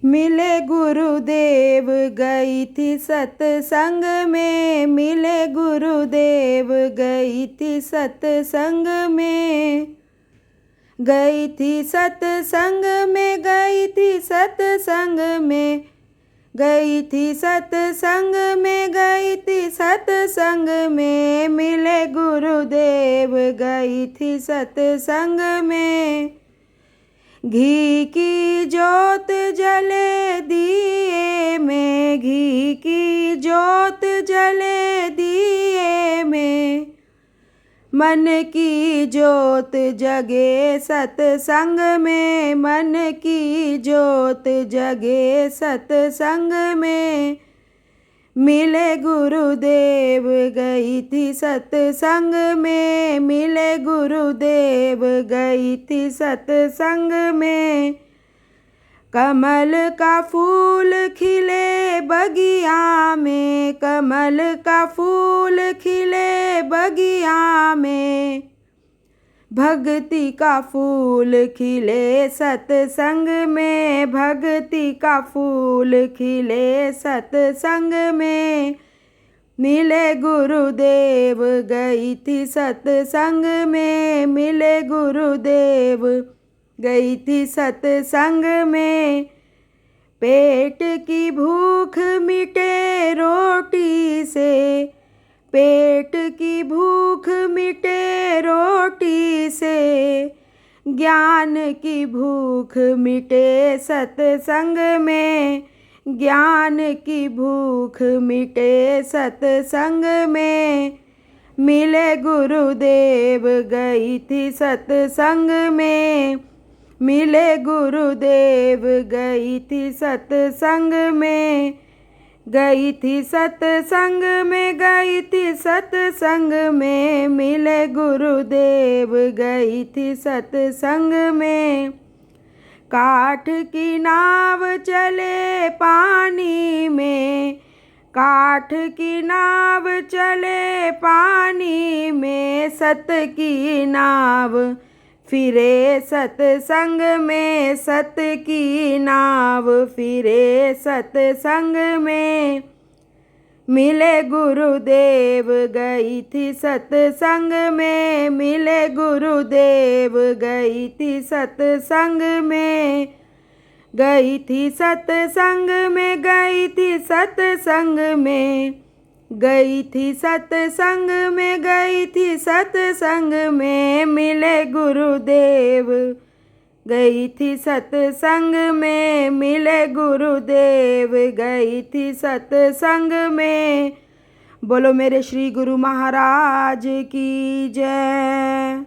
मिले गुरुदेव गई थी सत्संग में, मिले गुरुदेव गई थी सत्संग में, गई थी सत्संग में, गई थी सत्संग में, गई थी सत्संग में, गई थी सत्संग में, मिले गुरुदेव गई थी सत्संग में। घी की जोत जले दिए में, घी की जोत जले दिए में, मन की जोत जगे सत्संग में, मन की जोत जगे सत्संग में, मिले गुरुदेव गई थी सत्संग में, मिले गुरुदेव गई थी सत्संग में। कमल का फूल खिले बगिया में, कमल का फूल खिले बगिया में, भक्ति का फूल खिले सत्संग में, भक्ति का फूल खिले सत्संग में, मिले गुरुदेव गई थी सत्संग में, मिले गुरुदेव गई थी सत्संग में। पेट की भूख मिटे रोटी से, पेट की भूख मिटे रोटी से, ज्ञान की भूख मिटे सत्संग में, ज्ञान की भूख मिटे सत्संग में, मिले गुरुदेव गई थी सत्संग में, मिले गुरुदेव गई थी सत्संग में, गई थी सत्संग में, गई थी सत्संग में, मिले गुरुदेव गई थी सत्संग में। काठ की नाव चले पानी में, काठ की नाव चले पानी में, सत की नाव फिरे सत्संग में, सत की नाव फिरे सत्संग में, मिले गुरुदेव गई थी सत्संग में, मिले गुरुदेव गई थी सत्संग में, गई थी सत्संग में, गई थी सत्संग में, गई थी सत्संग में, गई थी सत्संग में, मिले गुरुदेव गई थी सत्संग में, मिले गुरुदेव गई थी सत्संग में। बोलो मेरे श्री गुरु महाराज की जय।